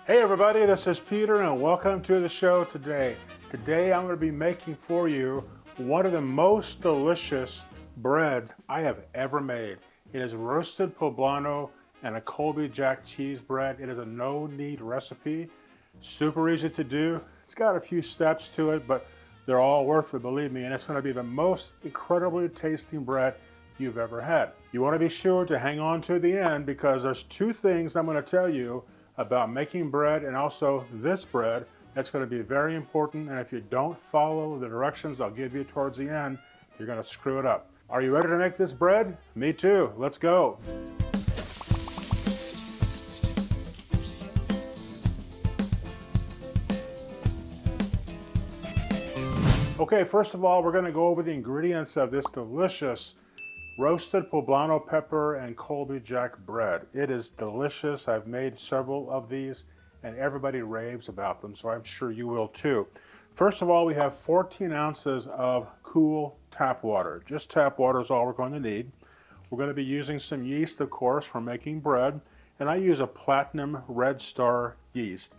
Hey everybody, this is Peter and welcome to the show today. Today I'm going to be making for you one of the most delicious breads I have ever made. It is roasted poblano and a Colby Jack cheese bread. It is a no-knead recipe, super easy to do. It's got a few steps to it, but they're all worth it, believe me, and it's going to be the most incredibly tasting bread you've ever had. You want to be sure to hang on to the end because there's two things I'm going to tell you about making bread and also this bread that's going to be very important, and if you don't follow the directions I'll give you towards the end, you're going to screw it up. Are you ready to make this bread? Me too. Let's go. Okay, first of all, we're going to go over the ingredients of this delicious roasted poblano pepper and Colby Jack bread. It is delicious. I've made several of these and everybody raves about them, so I'm sure you will too. First of all, we have 14 ounces of cool tap water. Just tap water is all we're going to need. We're going to be using some yeast, of course, for making bread, and I use a Platinum Red Star yeast.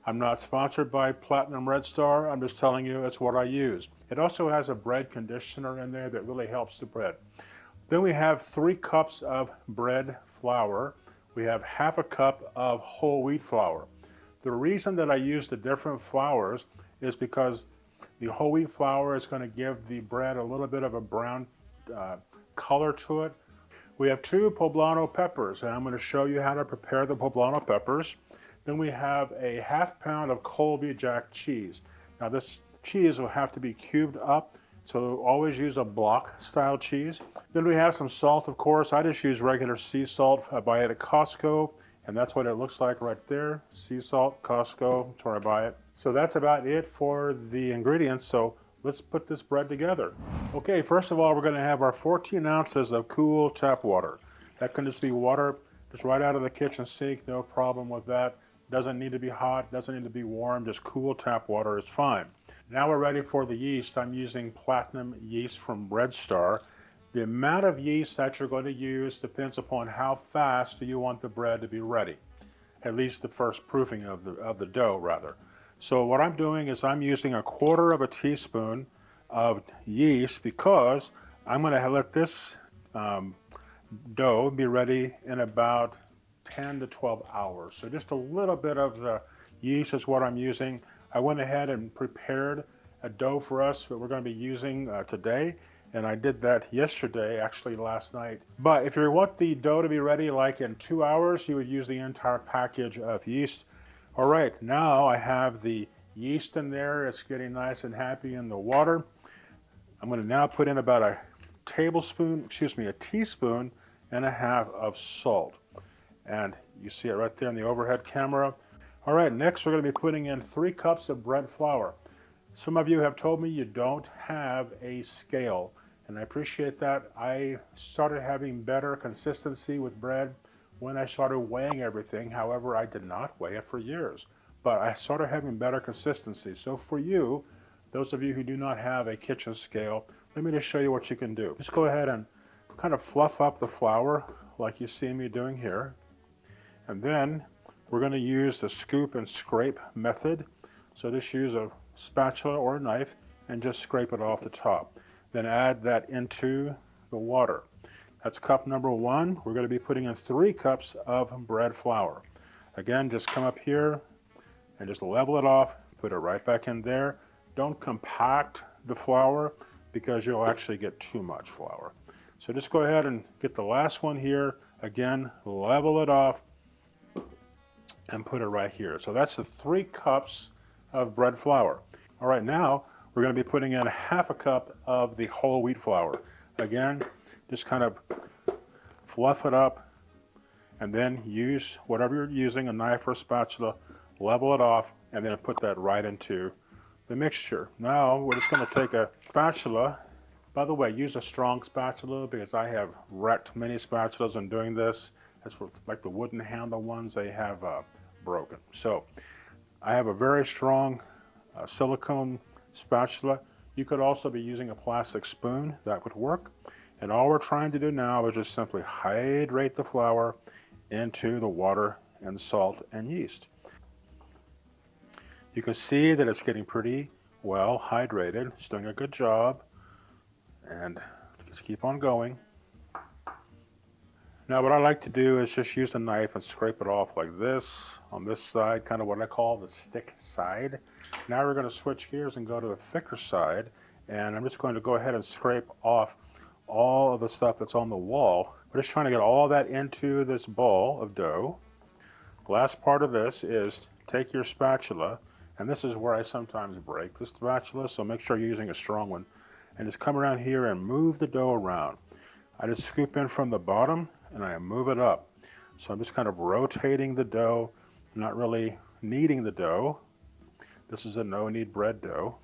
I'm not sponsored by Platinum Red Star, I'm just telling you it's what I use. It also has a bread conditioner in there that really helps the bread. Then we have 3 cups of bread flour. We have half a cup of whole wheat flour. The reason that I use the different flours is because the whole wheat flour is going to give the bread a little bit of a brown color to it. We have 2 poblano peppers, and I'm going to show you how to prepare the poblano peppers. Then we have a half pound of Colby Jack cheese. Now this cheese will have to be cubed up, so always use a block style cheese. Then we have some salt, of course. I just use regular sea salt. I buy it at Costco, and that's what it looks like right there. Sea salt, Costco, that's where I buy it. So that's about it for the ingredients, so let's put this bread together. Okay, first of all, we're gonna have our 14 ounces of cool tap water. That can just be water just right out of the kitchen sink, no problem with that. Doesn't need to be hot, doesn't need to be warm, just cool tap water is fine. Now we're ready for the yeast. I'm using Platinum yeast from Red Star. The amount of yeast that you're going to use depends upon how fast do you want the bread to be ready. At least the first proofing of the dough, rather. So what I'm doing is I'm using 1/4 teaspoon of yeast because I'm going to let this dough be ready in about 10 to 12 hours. So just a little bit of the yeast is what I'm using. I went ahead and prepared a dough for us that we're going to be using today, and I did that yesterday, actually last night. But if you want the dough to be ready like in 2 hours, you would use the entire package of yeast. All right, now I have the yeast in there. It's getting nice and happy in the water. I'm going to now put in about a teaspoon and a half of salt. And you see it right there in the overhead camera. All right, next we're going to be putting in 3 cups of bread flour. Some of you have told me you don't have a scale, and I appreciate that. I started having better consistency with bread when I started weighing everything. However, I did not weigh it for years, but I started having better consistency. So for you, those of you who do not have a kitchen scale, let me just show you what you can do. Just go ahead and kind of fluff up the flour like you see me doing here. And then we're going to use the scoop and scrape method. So just use a spatula or a knife and just scrape it off the top. Then add that into the water. That's cup number 1. We're going to be putting in 3 cups of bread flour. Again, just come up here and just level it off, put it right back in there. Don't compact the flour because you'll actually get too much flour. So just go ahead and get the last one here. Again, level it off and put it right here. So that's the 3 cups of bread flour. All right, now we're going to be putting in half a cup of the whole wheat flour. Again, just kind of fluff it up and then use whatever you're using, a knife or a spatula, level it off, and then put that right into the mixture. Now we're just going to take a spatula. By the way, use a strong spatula because I have wrecked many spatulas in doing this. That's for like the wooden handle ones, they have broken. So I have a very strong silicone spatula. You could also be using a plastic spoon, that would work. And all we're trying to do now is just simply hydrate the flour into the water and salt and yeast. You can see that it's getting pretty well hydrated. It's doing a good job. And just keep on going. Now what I like to do is just use a knife and scrape it off like this on this side, kind of what I call the stick side. Now we're going to switch gears and go to the thicker side, and I'm just going to go ahead and scrape off all of the stuff that's on the wall. We're just trying to get all that into this ball of dough. The last part of this is take your spatula, and this is where I sometimes break the spatula, so make sure you're using a strong one, and just come around here and move the dough around. I just scoop in from the bottom and I move it up. So I'm just kind of rotating the dough, not really kneading the dough. This is a no-knead bread dough.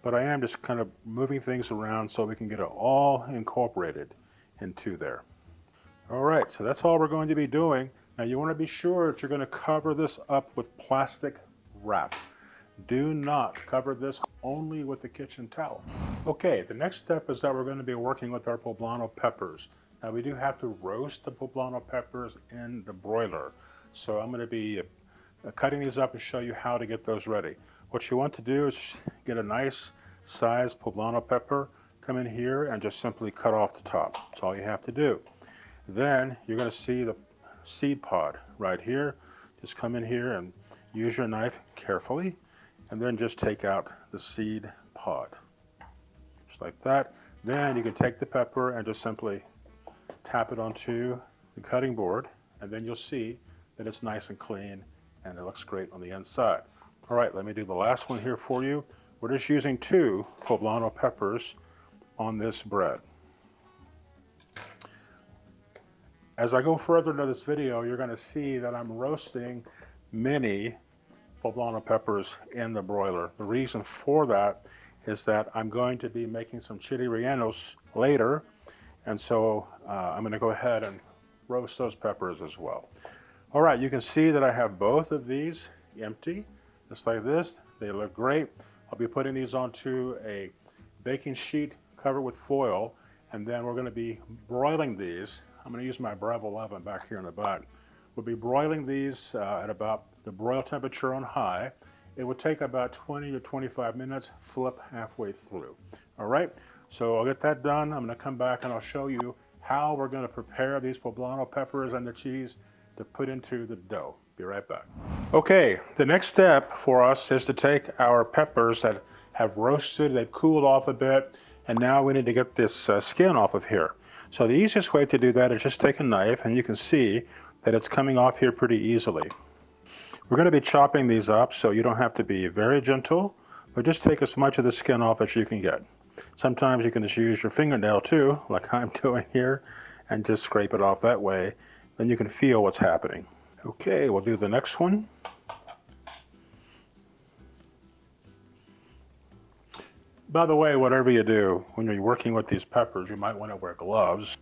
But I am just kind of moving things around so we can get it all incorporated into there. All right, so that's all we're going to be doing. Now you want to be sure that you're going to cover this up with plastic wrap. Do not cover this only with a kitchen towel. Okay, the next step is that we're going to be working with our poblano peppers. Now we do have to roast the poblano peppers in the broiler. So I'm going to be cutting these up and show you how to get those ready. What you want to do is get a nice sized poblano pepper, come in here and just simply cut off the top. That's all you have to do. Then you're going to see the seed pod right here. Just come in here and use your knife carefully, and then just take out the seed pod. Just like that. Then you can take the pepper and just simply tap it onto the cutting board, and then you'll see that it's nice and clean and it looks great on the inside. All right, let me do the last one here for you. We're just using 2 poblano peppers on this bread. As I go further into this video, you're going to see that I'm roasting many poblano peppers in the broiler. The reason for that is that I'm going to be making some chili rellenos later, and so I'm going to go ahead and roast those peppers as well. All right, you can see that I have both of these empty, just like this. They look great. I'll be putting these onto a baking sheet covered with foil, and then we're going to be broiling these. I'm going to use my Breville oven back here in the back. We'll be broiling these at about the broil temperature on high. It would take about 20 to 25 minutes, flip halfway through. All right, so I'll get that done. I'm going to come back and I'll show you how we're going to prepare these poblano peppers and the cheese to put into the dough. Be right back. Okay, the next step for us is to take our peppers that have roasted, they've cooled off a bit, and now we need to get this skin off of here. So the easiest way to do that is just take a knife, and you can see that it's coming off here pretty easily. We're going to be chopping these up, so you don't have to be very gentle, but just take as much of the skin off as you can get. Sometimes you can just use your fingernail too, like I'm doing here, and just scrape it off that way. Then you can feel what's happening. Okay, we'll do the next one. By the way, whatever you do, when you're working with these peppers, you might want to wear gloves.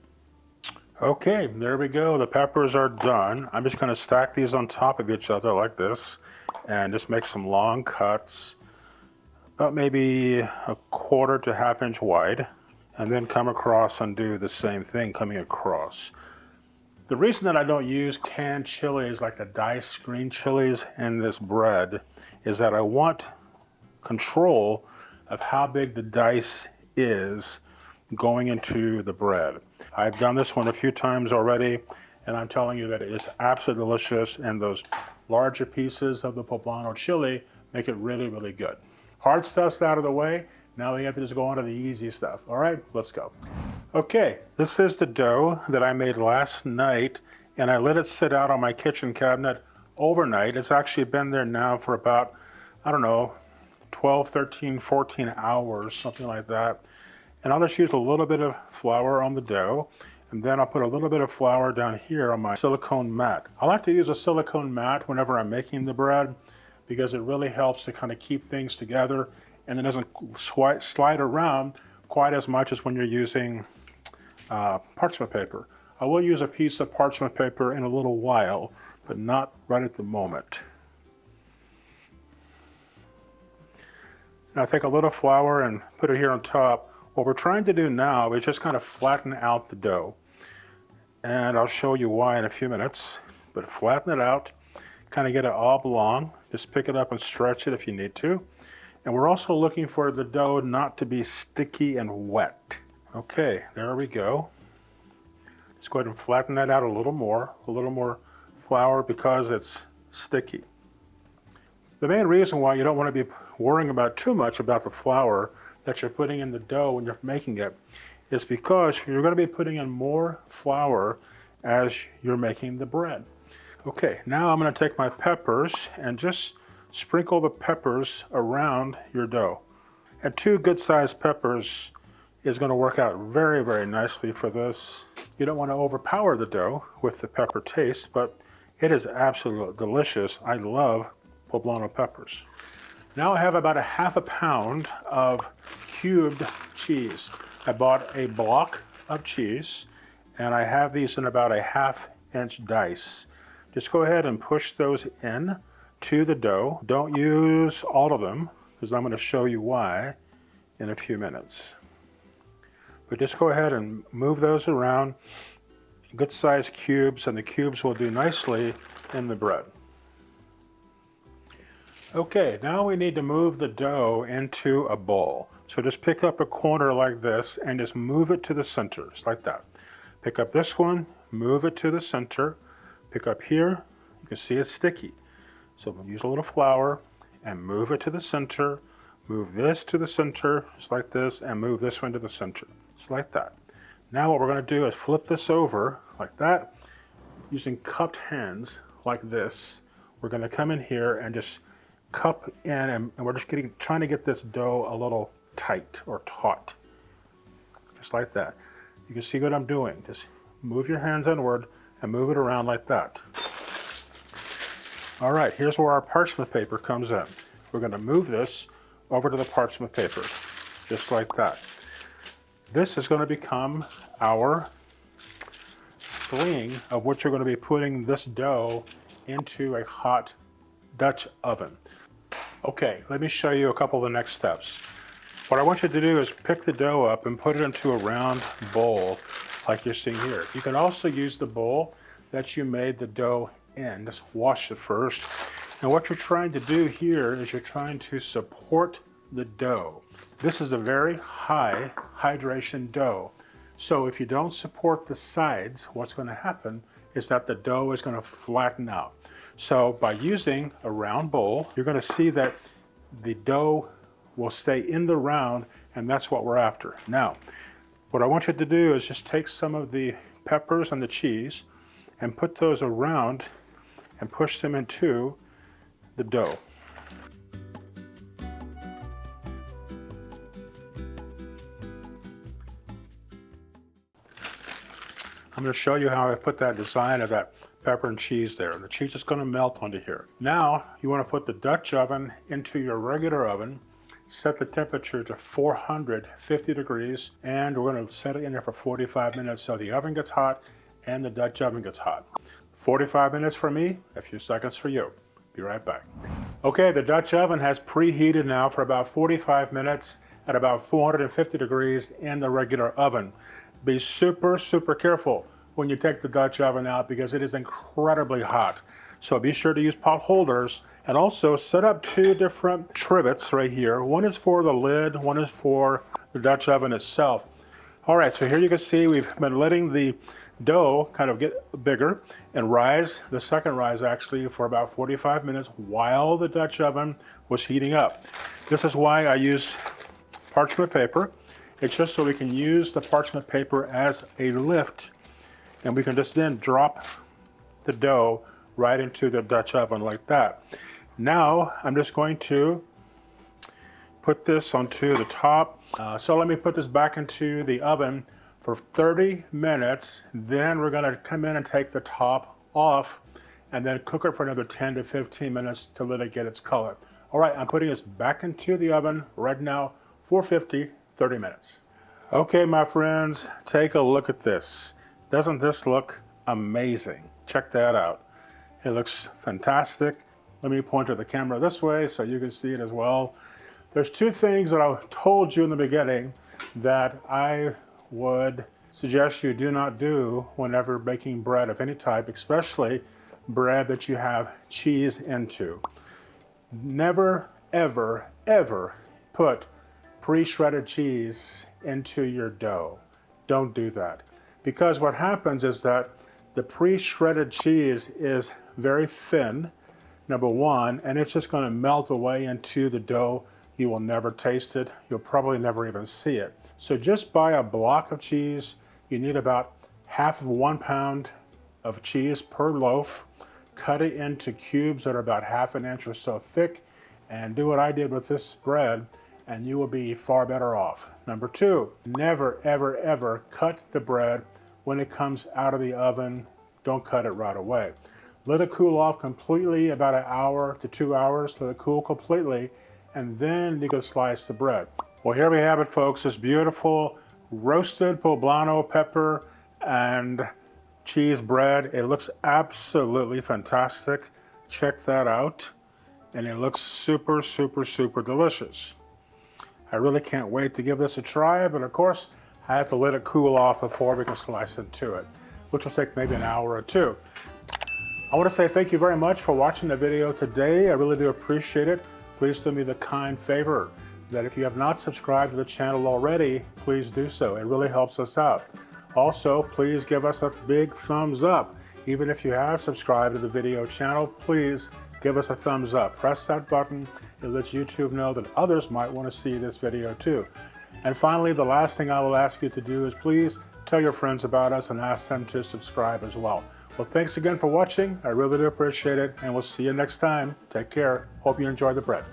Okay, there we go. The peppers are done. I'm just going to stack these on top of each other like this and just make some long cuts, about maybe a 1/4 to 1/2 inch wide, and then come across and do the same thing coming across. The reason that I don't use canned chilies like the diced green chilies in this bread is that I want control of how big the dice is going into the bread. I've done this one a few times already, and I'm telling you that it is absolutely delicious, and those larger pieces of the poblano chili make it really, really good. Hard stuff's out of the way. Now we have to just go on to the easy stuff. All right, let's go. Okay, this is the dough that I made last night, and I let it sit out on my kitchen cabinet overnight. It's actually been there now for about, I don't know, 12, 13, 14 hours, something like that. And I'll just use a little bit of flour on the dough, and then I'll put a little bit of flour down here on my silicone mat. I like to use a silicone mat whenever I'm making the bread because it really helps to kind of keep things together, and it doesn't slide around quite as much as when you're using parchment paper. I will use a piece of parchment paper in a little while, but not right at the moment. Now take a little flour and put it here on top. What we're trying to do now is just kind of flatten out the dough. And I'll show you why in a few minutes, but flatten it out. kind of get it oblong. Just pick it up and stretch it if you need to. And we're also looking for the dough not to be sticky and wet. Okay, there we go. Let's go ahead and flatten that out a little more flour because it's sticky. The main reason why you don't want to be worrying about too much about the flour that you're putting in the dough when you're making it is because you're going to be putting in more flour as you're making the bread. Okay, now I'm going to take my peppers and just sprinkle the peppers around your dough. And 2 good-sized peppers is going to work out very, very nicely for this. You don't want to overpower the dough with the pepper taste, but it is absolutely delicious. I love Poblano peppers. Now I have about a half a pound of cubed cheese. I bought a block of cheese, and I have these in about a 1/2-inch dice. Just go ahead and push those in to the dough. Don't use all of them, because I'm going to show you why in a few minutes. But just go ahead and move those around, good sized cubes, and the cubes will do nicely in the bread. Okay, now we need to move the dough into a bowl. So just pick up a corner like this and just move it to the center, just like that. Pick up this one, move it to the center. Pick up here, you can see it's sticky. So we'll use a little flour and move it to the center. Move this to the center, just like this, and move this one to the center, just like that. Now what we're going to do is flip this over like that. Using cupped hands like this, we're going to come in here and just cup in, and we're just trying to get this dough a little tight or taut, just like that. You can see what I'm doing. Just move your hands inward and move it around like that. All right, here's where our parchment paper comes in. We're going to move this over to the parchment paper, just like that. This is going to become our sling of which you're going to be putting this dough into a hot Dutch oven. Okay, let me show you a couple of the next steps. What I want you to do is pick the dough up and put it into a round bowl like you're seeing here. You can also use the bowl that you made the dough in. Just wash it first. And what you're trying to do here is you're trying to support the dough. This is a very high hydration dough. So if you don't support the sides, what's going to happen is that the dough is going to flatten out. So by using a round bowl, you're going to see that the dough will stay in the round, and that's what we're after. Now, what I want you to do is just take some of the peppers and the cheese and put those around and push them into the dough. I'm going to show you how I put that design of that pepper and cheese there. The cheese is going to melt onto here. Now you want to put the Dutch oven into your regular oven. Set the temperature to 450 degrees, and we're going to set it in there for 45 minutes so the oven gets hot and the Dutch oven gets hot. 45 minutes for me, a few seconds for you. Be right back. Okay, the Dutch oven has preheated now for about 45 minutes at about 450 degrees in the regular oven. Be super, super careful when you take the Dutch oven out because it is incredibly hot. So be sure to use pot holders, and also set up 2 different trivets right here. One is for the lid, one is for the Dutch oven itself. All right, so here you can see we've been letting the dough kind of get bigger and rise, the second rise actually, for about 45 minutes while the Dutch oven was heating up. This is why I use parchment paper. It's just so we can use the parchment paper as a lift, and we can just then drop the dough right into the Dutch oven like that. Now I'm just going to put this onto the top. So let me put this back into the oven for 30 minutes. Then we're going to come in and take the top off and then cook it for another 10 to 15 minutes to let it get its color. All right, I'm putting this back into the oven right now, 450, 30 minutes. Okay, my friends, take a look at this. Doesn't this look amazing? Check that out. It looks fantastic. Let me point to the camera this way so you can see it as well. There's 2 things that I told you in the beginning that I would suggest you do not do whenever baking bread of any type, especially bread that you have cheese into. Never, ever, ever put pre-shredded cheese into your dough. Don't do that. Because what happens is that the pre-shredded cheese is very thin, number one, and it's just going to melt away into the dough. You will never taste it. You'll probably never even see it. So just buy a block of cheese. You need about half of 1 pound of cheese per loaf. Cut it into cubes that are about ½ an inch or so thick, and do what I did with this bread, and you will be far better off. Number two, never, ever, ever cut the bread when it comes out of the oven. Don't cut it right away. Let it cool off completely, about an hour to 2 hours. Let it cool completely, and then you can slice the bread. Well, here we have it, folks. This beautiful roasted poblano pepper and cheese bread. It looks absolutely fantastic. Check that out. And it looks super, super, super delicious. I really can't wait to give this a try, but of course, I have to let it cool off before we can slice into it, which will take maybe an hour or two. I want to say thank you very much for watching the video today. I really do appreciate it. Please do me the kind favor that if you have not subscribed to the channel already, please do so. It really helps us out. Also, please give us a big thumbs up. Even if you have subscribed to the video channel, please give us a thumbs up. Press that button. It lets YouTube know that others might want to see this video too. And finally, the last thing I will ask you to do is please tell your friends about us and ask them to subscribe as well. Well, thanks again for watching. I really do appreciate it, and we'll see you next time. Take care. Hope you enjoy the bread.